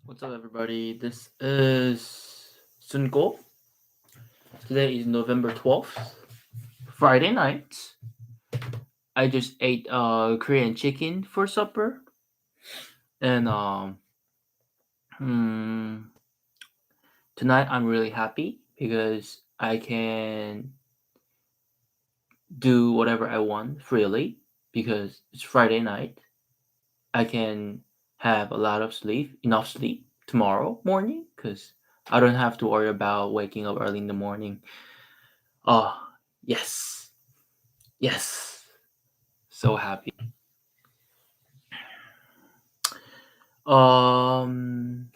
What's up, everybody? This is Sunko. Today is November 12th, Friday night. I just ate Korean chicken for supper, and hmm, tonight I'm really happy because I can do whatever I want freely because it's Friday night. I can have a lot of sleep, enough sleep tomorrow morning because I don't have to worry about waking up early in the morning. Oh, yes. Yes. So happy. Um,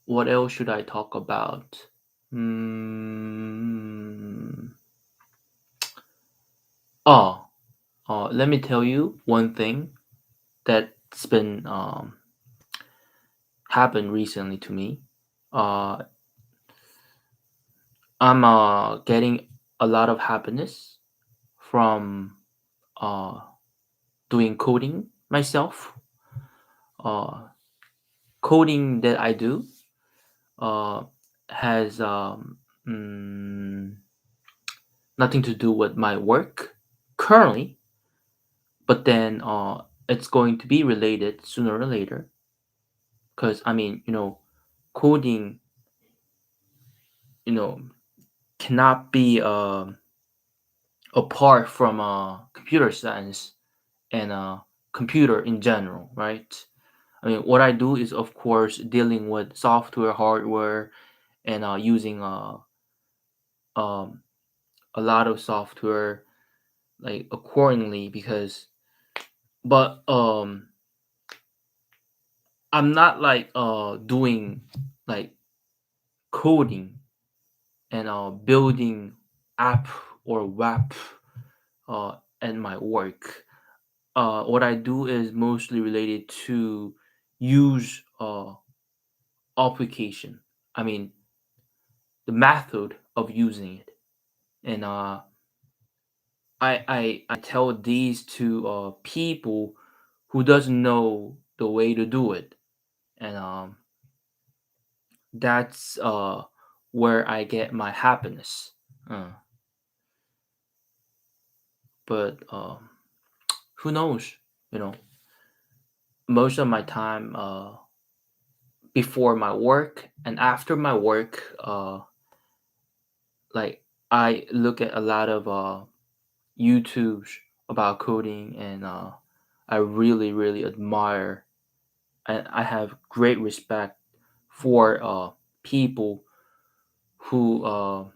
what else should I talk about? Mm, oh, let me tell you one thing that's been happened recently to me. Uh, I'm getting a lot of happiness from uh doing coding myself. Uh, Coding that I do uh has mm, nothing to do with my work currently, but then it's going to be related sooner or later. Because coding, you know, cannot be apart from computer science and computer in general, right? I mean, what I do is, of course, dealing with software, hardware, and using um, a lot of software like accordingly because, but I'm not like doing like coding and building app or web in my work. What I do is mostly related to use application. I mean the method of using it, and I tell these to people who doesn't know the way to do it, and that's where I get my happiness. Uh, but who knows? You know, most of my time before my work and after my work, like I look at a lot of YouTubes about coding, and I really really admire and I have great respect for people who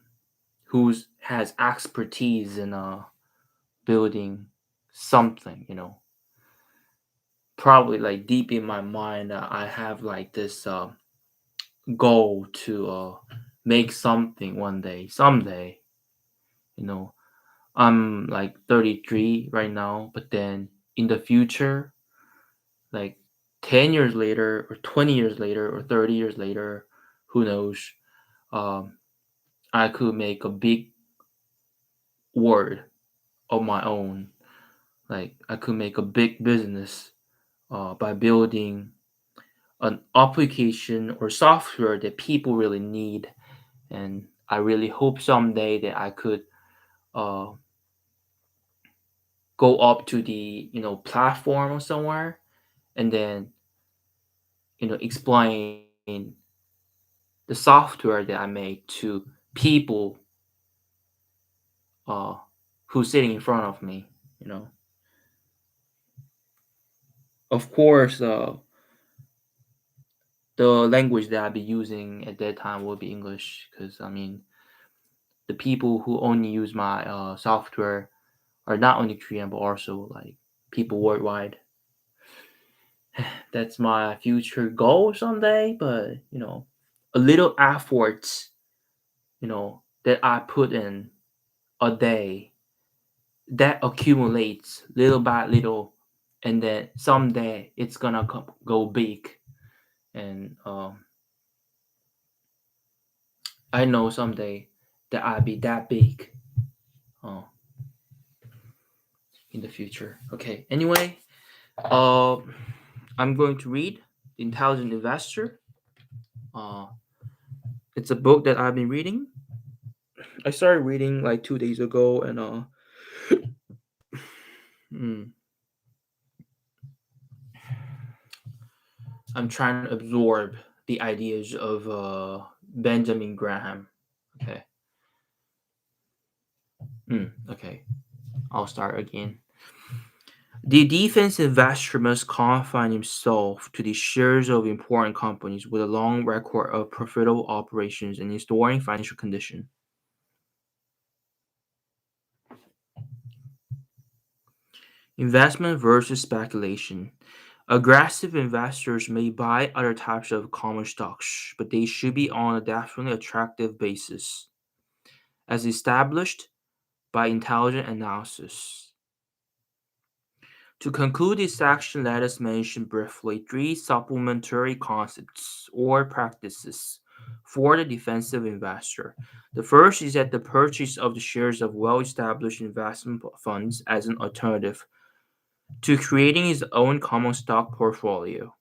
who's has expertise in building something. Probably like deep in my mind, I have like this goal to make something one day, someday. You know, I'm like 33 right now, but then in the future, like 10 years later, or 20 years later, or 30 years later, who knows? Um, I could make a big word of my own. Like I could make a big business by building an application or software that people really need. And I really hope someday that I could uh, go up to the platform or somewhere, and then explain the software that I made to people uh, who's sitting in front of me. You know, of course, the language that I'll be using at that time will be English, because I mean the people who only use my software are not only Korean but also like people worldwide. That's my future goal someday, but a little effort, that I put in a day, that accumulates little by little, and then someday it's gonna go big. And I know someday that I'll be that big uh, in the future. Okay. Anyway, uh, I'm going to read. The Intelligent Investor. Uh, it's a book that I've been reading. I started reading like 2 days ago, and mm, I'm trying to absorb the ideas of Benjamin Graham. Okay. Okay. I'll start again. The defense investor must confine himself to the shares of important companies with a long record of profitable operations and restoring financial condition. Investment versus speculation. Aggressive investors may buy other types of common stocks, but they should be on a definitely attractive basis, as established by intelligent analysis. To conclude this section, let us mention briefly three supplementary concepts or practices for the defensive investor. The first is that the purchase of the shares of well established investment funds as an alternative to creating his own common stock portfolio.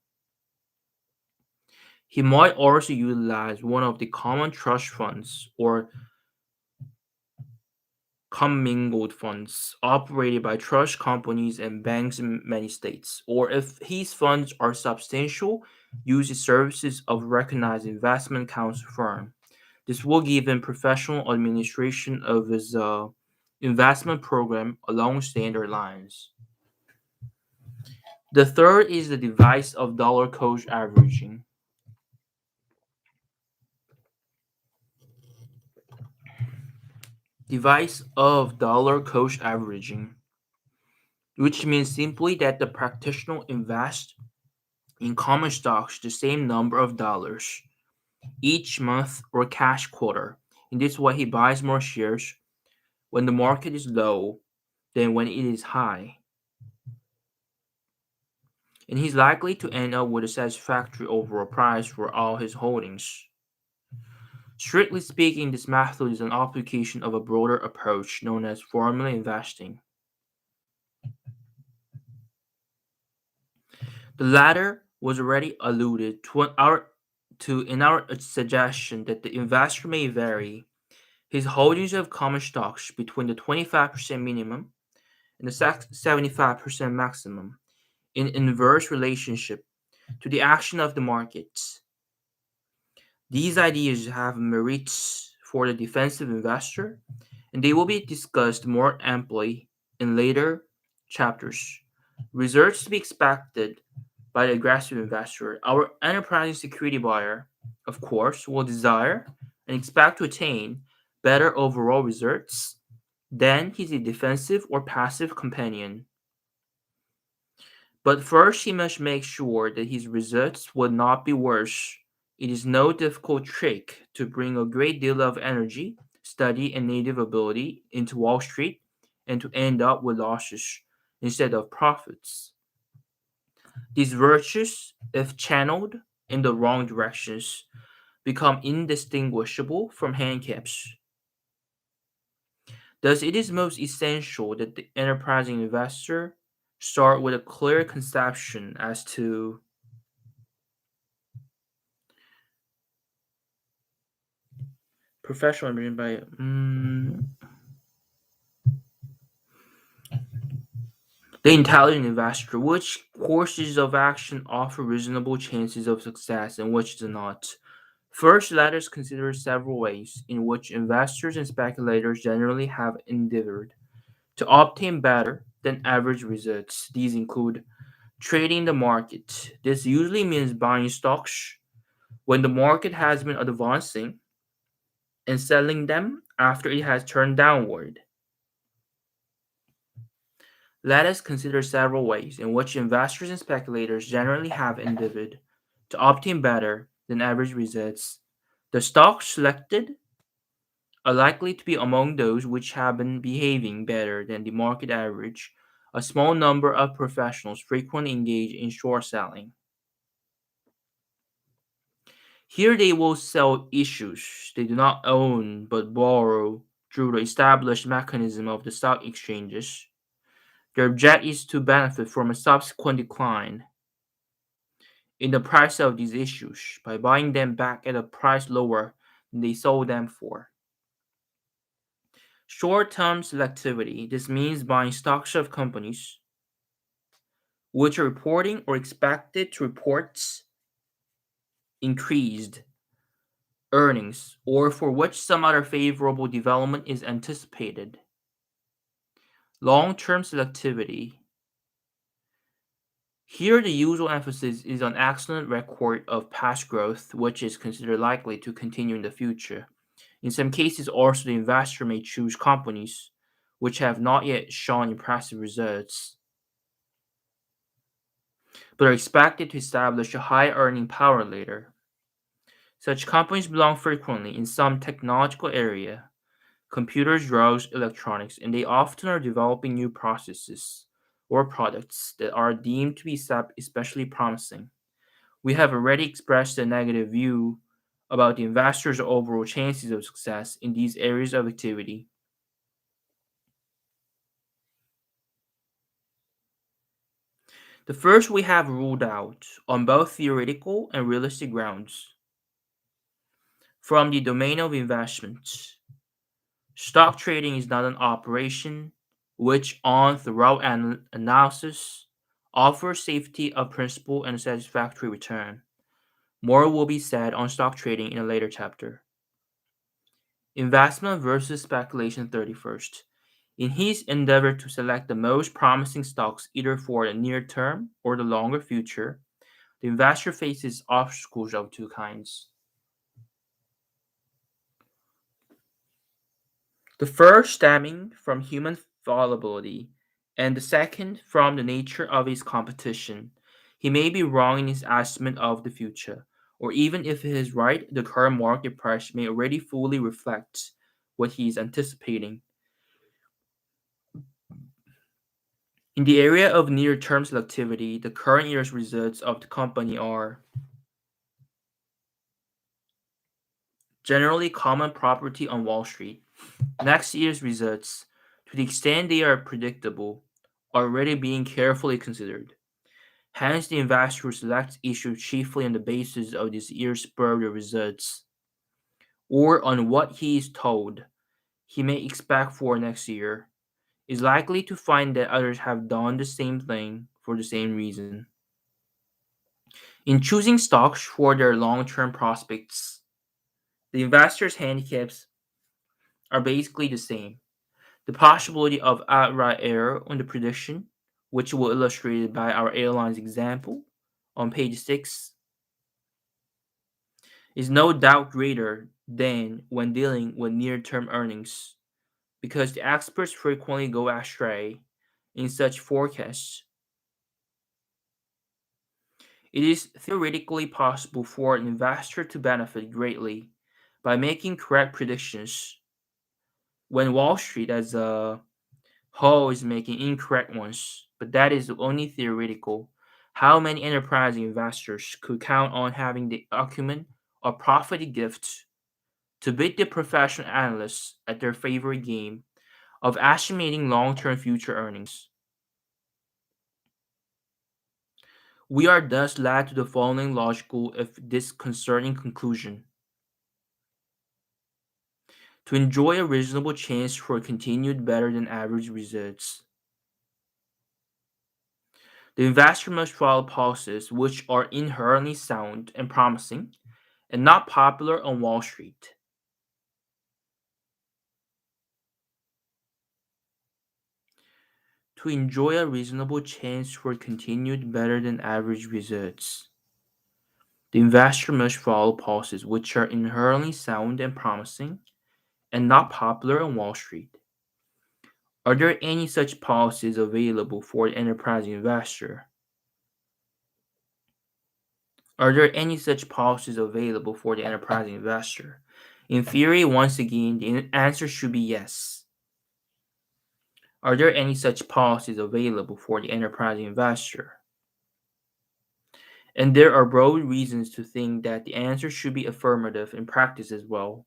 He might also utilize one of the common trust funds or commingled funds operated by trust companies and banks in many states, or if his funds are substantial, use the services of recognized investment counsel firm. This will give him professional administration of his investment program along standard lines. The third is the device of dollar cost averaging. Device of dollar cost averaging, which means simply that the practitioner invests in common stocks the same number of dollars each month or cash quarter. In this way, he buys more shares when the market is low than when it is high, and he's likely to end up with a satisfactory overall price for all his holdings. Strictly speaking, this method is an application of a broader approach known as formula investing. The latter was already alluded to in our suggestion that the investor may vary his holdings of common stocks between the 25% minimum and the 75% maximum in inverse relationship to the action of the markets. These ideas have merits for the defensive investor, and they will be discussed more amply in later chapters. Results to be expected by the aggressive investor. Our enterprising security buyer, of course, will desire and expect to attain better overall results than his defensive or passive companion. But first, he must make sure that his results will not be worse. It is no difficult trick to bring a great deal of energy, study, and native ability into Wall Street and to end up with losses instead of profits. These virtues, if channeled in the wrong directions, become indistinguishable from handicaps. Thus, it is most essential that the enterprising investor start with a clear conception as to professional by the intelligent investor, which courses of action offer reasonable chances of success and which do not. First, let us consider several ways in which investors and speculators generally have endeavored to obtain better than average results. These include trading the market. This usually means buying stocks when the market has been advancing and selling them after it has turned downward. Let us consider several ways in which investors and speculators generally have endeavored to obtain better than average results. The stocks selected are likely to be among those which have been behaving better than the market average. A small number of professionals frequently engage in short selling. Here they will sell issues they do not own but borrow through the established mechanism of the stock exchanges. Their object is to benefit from a subsequent decline in the price of these issues by buying them back at a price lower than they sold them for. Short-term selectivity. This means buying stocks of companies which are reporting or expected to report increased earnings or for which some other favorable development is anticipated. Long-term selectivity. Here the usual emphasis is on excellent record of past growth, which is considered likely to continue in the future. In some cases also the investor may choose companies which have not yet shown impressive results, but are expected to establish a high earning power later. Such companies belong frequently in some technological area, computers, drugs, electronics, and they often are developing new processes or products that are deemed to be especially promising. We have already expressed a negative view about the investor's overall chances of success in these areas of activity. The first we have ruled out on both theoretical and realistic grounds from the domain of investments. Stock trading is not an operation which, on thorough analysis, offers safety of principle and a satisfactory return. More will be said on stock trading in a later chapter. Investment versus speculation 31st. In his endeavor to select the most promising stocks either for the near term or the longer future, the investor faces obstacles of two kinds. The first stemming from human fallibility, and the second from the nature of his competition. He may be wrong in his estimate of the future, or even if he is right, the current market price may already fully reflect what he is anticipating. In the area of near term selectivity, the current year's results of the company are generally common property on Wall Street. Next year's results, to the extent they are predictable, are already being carefully considered. Hence, the investor selects issues chiefly on the basis of this year's further results, or on what he is told he may expect for next year, is likely to find that others have done the same thing for the same reason. In choosing stocks for their long term prospects, the investor's handicaps are basically the same. The possibility of outright error on the prediction, which will illustrated by our airlines example on page 6, is no doubt greater than when dealing with near term earnings, because the experts frequently go astray in such forecasts. It is theoretically possible for an investor to benefit greatly by making correct predictions when Wall Street as a whole is making incorrect ones, but that is only theoretical. How many enterprising investors could count on having the acumen or profit gift to beat the professional analysts at their favorite game of estimating long term future earnings? We are thus led to the following logical, if disconcerting, conclusion. To enjoy a reasonable chance for continued better than average results, the investor must follow policies which are inherently sound and promising and not popular on Wall Street. To enjoy a reasonable chance for continued better than average results, the investor must follow policies which are inherently sound and promising and not popular on Wall Street. Are there any such policies available for the enterprising investor? Are there any such policies available for the enterprising investor? In theory, once again, the answer should be yes. Are there any such policies available for the enterprising investor? And there are broad reasons to think that the answer should be affirmative in practice as well.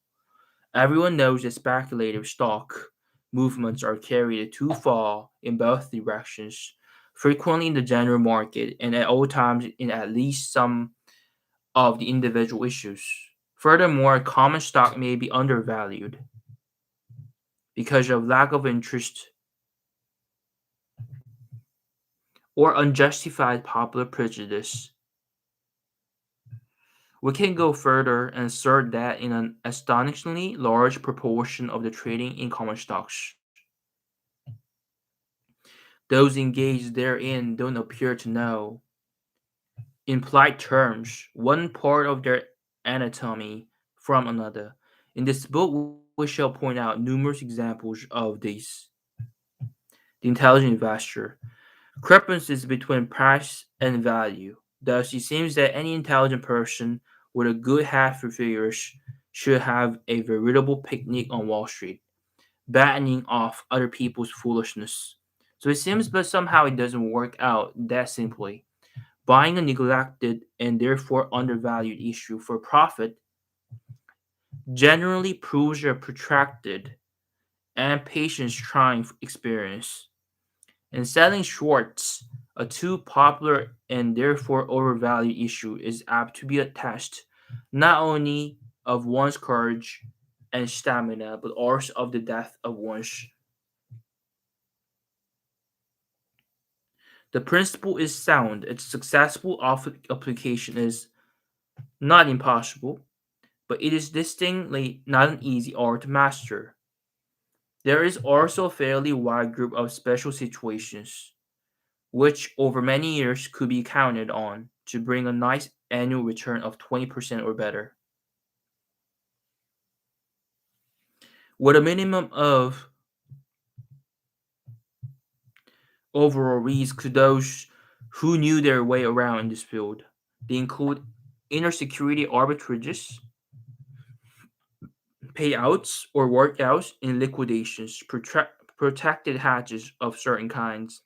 Everyone knows that speculative stock movements are carried too far in both directions frequently in the general market, and at all times in at least some of the individual issues. Furthermore, common stock may be undervalued because of lack of interest or unjustified popular prejudice. We can go further and assert that in an astonishingly large proportion of the trading in common stocks, those engaged therein don't appear to know, in polite terms, one part of their anatomy from another. In this book, we shall point out numerous examples of these. The intelligent investor. Discrepancies between price and value. Thus, it seems that any intelligent person with a good head for figures should have a veritable picnic on Wall Street, battening off other people's foolishness. So it seems, but somehow it doesn't work out that simply. Buying a neglected and therefore undervalued issue for profit generally proves a protracted and patience trying experience. And selling shorts, a too popular and therefore overvalued issue, is apt to be a test not only of one's courage and stamina, but also of the depth of one's. The principle is sound. Its successful application is not impossible, but it is distinctly not an easy art to master. There is also a fairly wide group of special situations which over many years could be counted on to bring a nice annual return of 20% or better, with a minimum of overall risk to those who knew their way around in this field. They include inner security arbitrages, payouts or workouts in liquidations, protected hatches of certain kinds.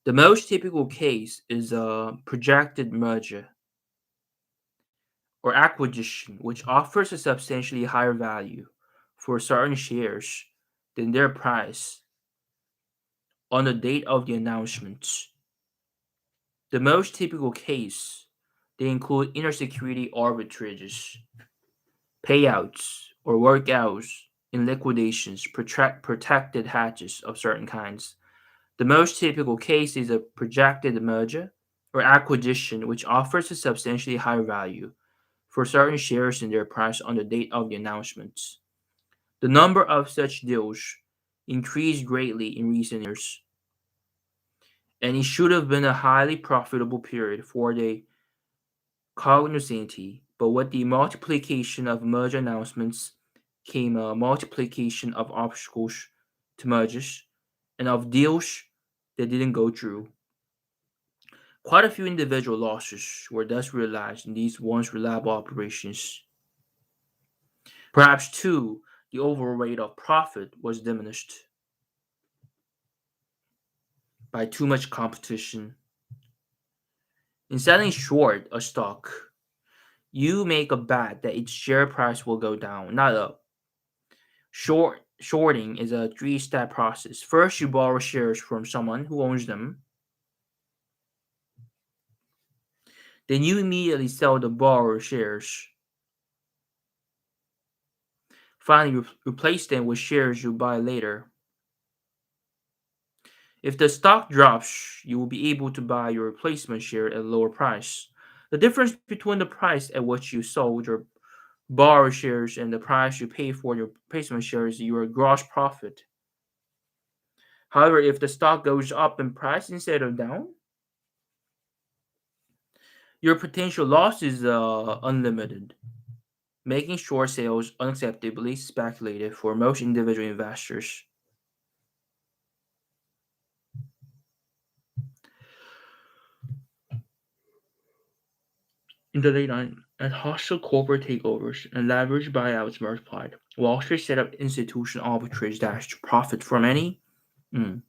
The most typical case is a projected merger or acquisition, which offers a substantially higher value for certain shares than their price on the date of the announcement. The most typical case, they include inner security arbitrages, payouts or workouts in liquidations, protected hatches of certain kinds. The most typical case is a projected merger or acquisition which offers a substantially higher value for certain shares than their price on the date of the announcement. The number of such deals increased greatly in recent years, and it should have been a highly profitable period for the cognoscenti, but with the multiplication of merger announcements came a multiplication of obstacles to mergers and of deals that didn't go through. Quite a few individual losses were thus realized in these once reliable operations. Perhaps, too, the overall rate of profit was diminished by too much competition. In selling short a stock, you make a bet that its share price will go down, not up. Shorting is a three-step process. First, you borrow shares from someone who owns them. Then you immediately sell the borrowed shares. Finally, replace them with shares you buy later. If the stock drops, you will be able to buy your replacement share at a lower price. The difference between the price at which you sold your borrowed shares and the price you pay for your replacement shares is your gross profit. However, if the stock goes up in price instead of down, your potential loss is unlimited, making short sales unacceptably speculative for most individual investors. In the late 90s, as hostile corporate takeovers and leveraged buyouts multiplied, Wall Street set up institutional arbitrage dash to profit from any. Mm.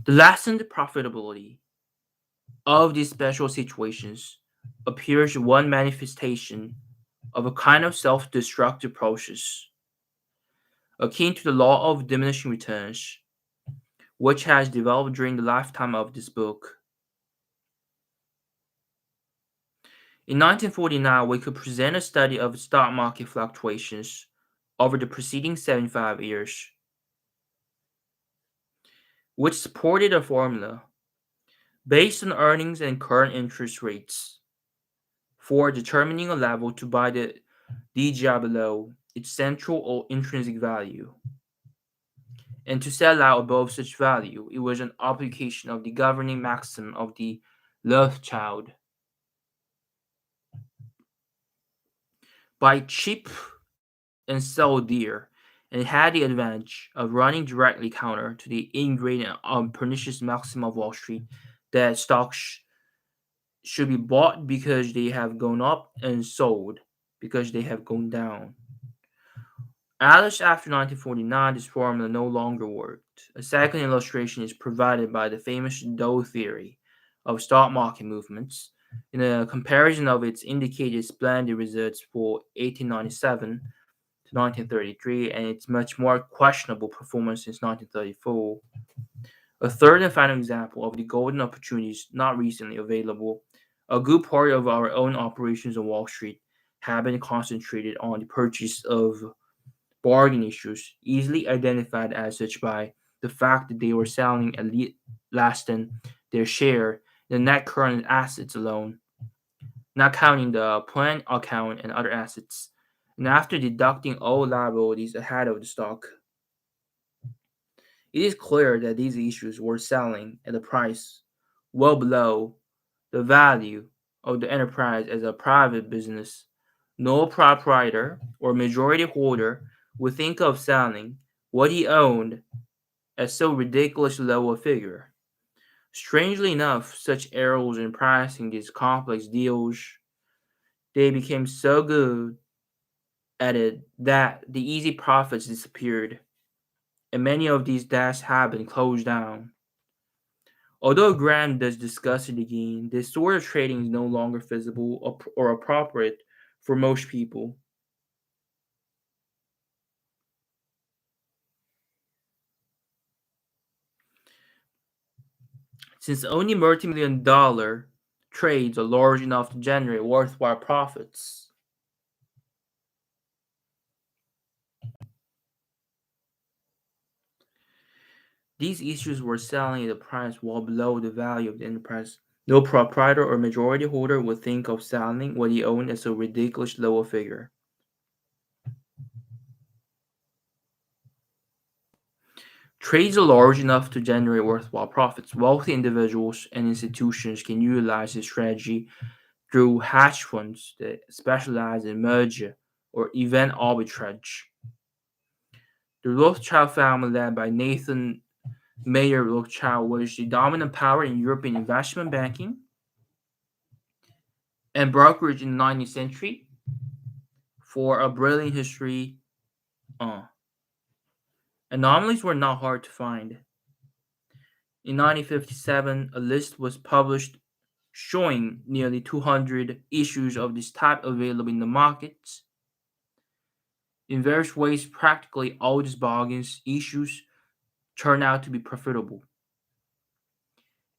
The lessened profitability of these special situations appears one manifestation of a kind of self-destructive process akin to the law of diminishing returns. which has developed during the lifetime of this book. In 1949, we could present a study of stock market fluctuations over the preceding 75 years, which supported a formula based on earnings and current interest rates for determining a level to buy the DGI below its central or intrinsic value, and to sell out above such value. It was an application of the governing maxim of the Rothschild. Buy cheap and sell dear, and it had the advantage of running directly counter to the ingrained and pernicious maxim of Wall Street that stocks should be bought because they have gone up and sold because they have gone down. Alice after 1949, this formula no longer worked. A second illustration is provided by the famous Dow theory of stock market movements. In a comparison of its indicated splendid results for 1897 to 1933 and its much more questionable performance since 1934. A third and final example of the golden opportunities not recently available. A good part of our own operations on Wall Street have been concentrated on the purchase of bargain issues, easily identified as such by the fact that they were selling at less than their share in the net current assets alone, not counting the plan account and other assets, and after deducting all liabilities ahead of the stock. It is clear that these issues were selling at a price well below the value of the enterprise as a private business. No proprietor or majority holder would think of selling what he owned at so ridiculously low a figure. Strangely enough, such errors in pricing these complex deals, they became so good at it that the easy profits disappeared, and many of these desks have been closed down. Although Graham does discuss it again, this sort of trading is no longer feasible or appropriate for most people. Since only multi-million dollar trades are large enough to generate worthwhile profits. These issues were selling at a price well below the value of the enterprise. No proprietor or majority holder would think of selling what he owned at a ridiculous low figure. Trades are large enough to generate worthwhile profits. Wealthy individuals and institutions can utilize this strategy through hedge funds that specialize in merger or event arbitrage. The Rothschild family, led by Nathan Mayer Rothschild, was the dominant power in European investment banking and brokerage in the 19th century. For a brilliant history, uh, anomalies were not hard to find. In 1957, a list was published showing nearly 200 issues of this type available in the markets. In various ways, practically all these bargains issues turned out to be profitable,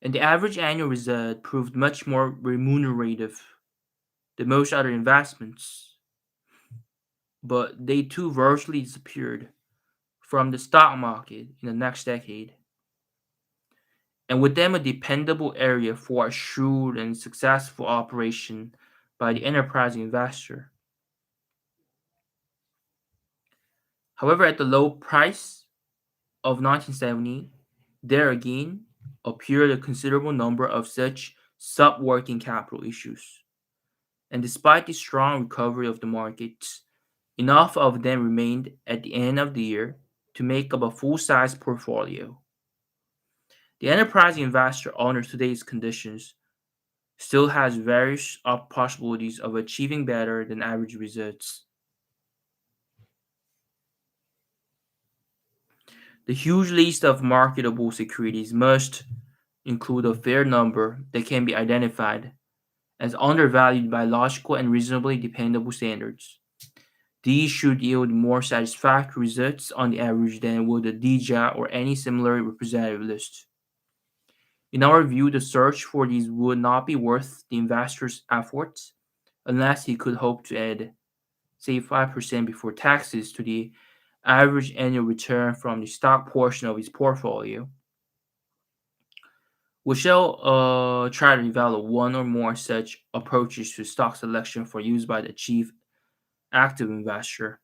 and the average annual result proved much more remunerative than most other investments, but they too virtually disappeared from the stock market in the next decade, and with them a dependable area for a shrewd and successful operation by the enterprising investor. However, at the low price of 1970, there again appeared a considerable number of such sub-working capital issues. And despite the strong recovery of the markets, enough of them remained at the end of the year to make up a full-size portfolio. The enterprising investor under today's conditions still has various possibilities of achieving better than average results. The huge list of marketable securities must include a fair number that can be identified as undervalued by logical and reasonably dependable standards. These should yield more satisfactory results on the average than would a DJA or any similar representative list. In our view, the search for these would not be worth the investor's efforts unless he could hope to add, say, 5% before taxes to the average annual return from the stock portion of his portfolio. We shall try to develop one or more such approaches to stock selection for use by the chief active investor.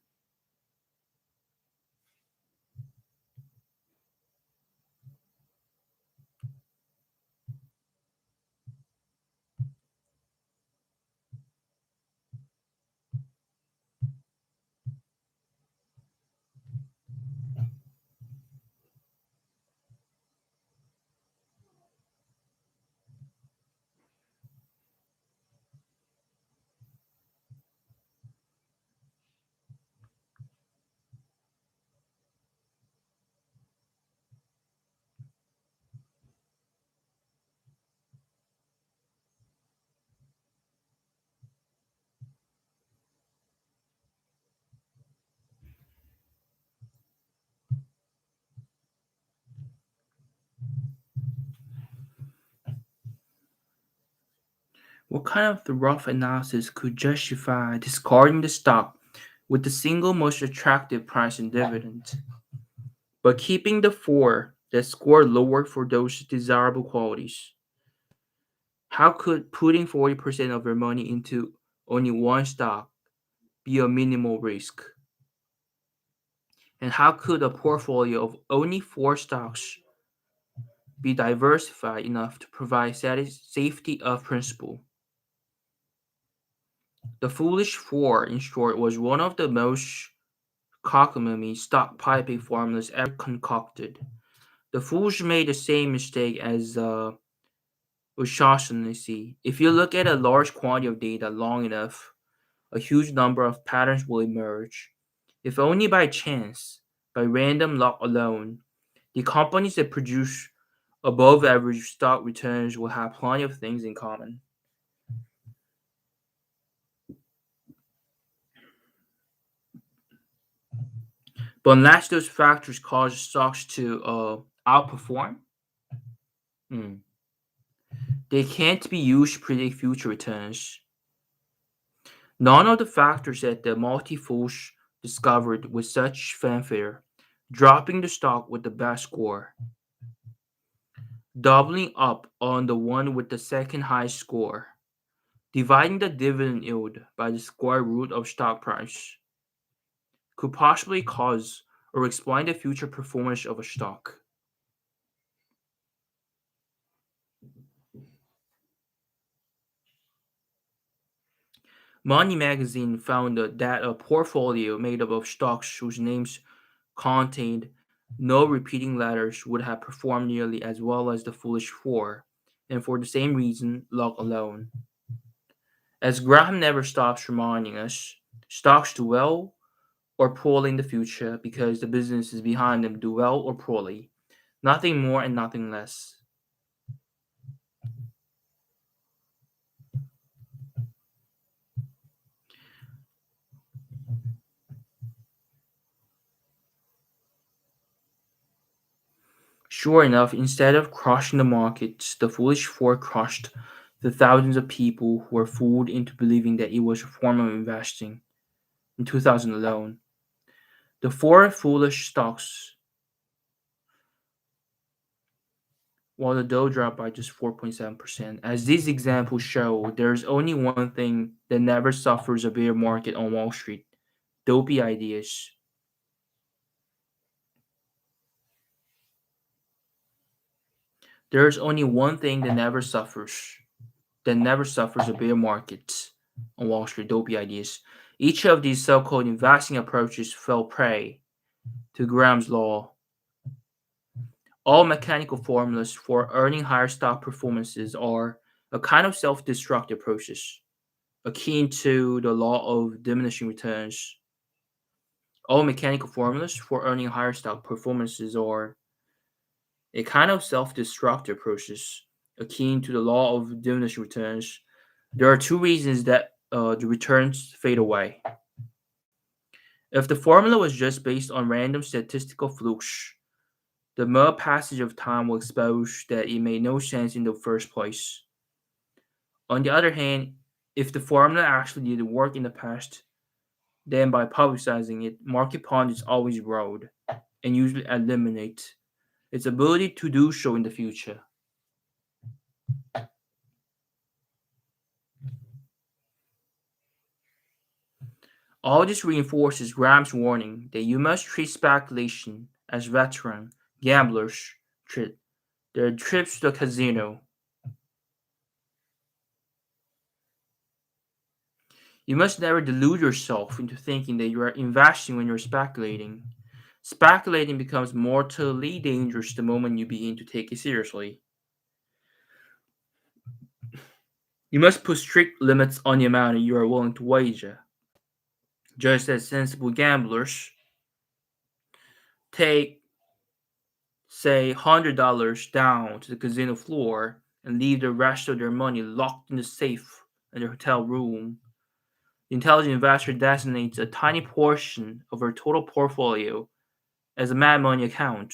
What kind of the rough analysis could justify discarding the stock with the single most attractive price and dividend, but keeping the four that score lower for those desirable qualities? How could putting 40% of your money into only one stock be a minimal risk? And how could a portfolio of only four stocks be diversified enough to provide safety of principle? The Foolish Four, in short, was one of the most cockamamie stock piping formulas ever concocted. The fools made the same mistake as O'Shaughnessy. If you look at a large quantity of data long enough, a huge number of patterns will emerge. If only by chance, by random luck alone, the companies that produce above average stock returns will have plenty of things in common. But unless those factors cause stocks to outperform, hmm, they can't be used to predict future returns. None of the factors that the multi-fools discovered with such fanfare, dropping the stock with the best score, doubling up on the one with the second highest score, dividing the dividend yield by the square root of stock price, could possibly cause or explain the future performance of a stock. Money Magazine found that a portfolio made up of stocks whose names contained no repeating letters would have performed nearly as well as the Foolish Four, and for the same reason, luck alone. As Graham never stops reminding us, stocks do well or poorly in the future because the businesses behind them do well or poorly, nothing more and nothing less. Sure enough, instead of crushing the markets, the Foolish Four crushed the thousands of people who were fooled into believing that it was a form of investing. In 2000 alone, the four foolish stocks, while the Dow dropped by just 4.7%. As these examples show, there's only one thing that never suffers a bear market on Wall Street: dopey ideas. There's only one thing that never suffers a bear market on Wall Street: dopey ideas. Each of these so-called investing approaches fell prey to Graham's law. All mechanical formulas for earning higher stock performances are a kind of self-destructive process, akin to the law of diminishing returns. All mechanical formulas for earning higher stock performances are a kind of self-destructive process, akin to the law of diminishing returns. There are two reasons that the returns fade away. If the formula was just based on random statistical flukes, the mere passage of time will expose that it made no sense in the first place. On the other hand, if the formula actually did work in the past, then by publicizing it, market pundits always rolled and usually eliminate its ability to do so in the future. All this reinforces Graham's warning that you must treat speculation as veteran gamblers treat their trips to the casino. You must never delude yourself into thinking that you are investing when you're speculating. Speculating becomes mortally dangerous the moment you begin to take it seriously. You must put strict limits on the amount you are willing to wager. Just as sensible gamblers take, say, $100 down to the casino floor and leave the rest of their money locked in the safe in their hotel room, the intelligent investor designates a tiny portion of her total portfolio as a mad money account.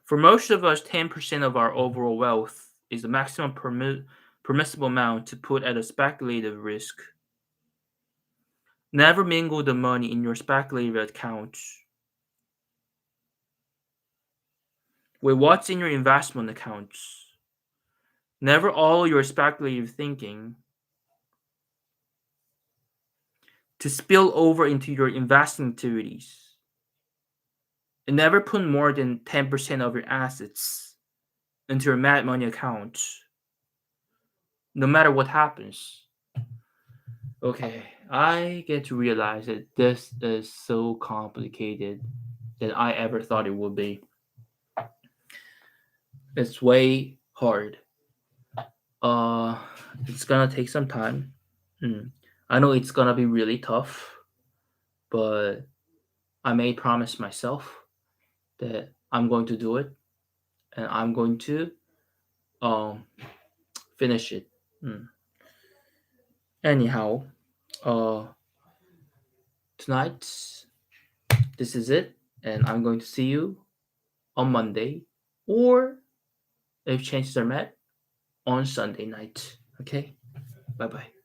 For most of us, 10% of our overall wealth is the maximum permissible amount to put at a speculative risk. Never mingle the money in your speculative accounts with what's in your investment accounts. Never all your speculative thinking to spill over into your investing activities. And never put more than 10% of your assets into your mad money account, no matter what happens. Okay, I get to realize that this is so complicated than I ever thought it would be. It's way hard. Uh, it's gonna take some time. I know it's gonna be really tough, but I may promise myself that I'm going to do it and I'm going to um finish it. Mm. Anyhow, uh, tonight this is it, and I'm going to see you on Monday, or if chances are met, on Sunday night. Okay? Bye bye.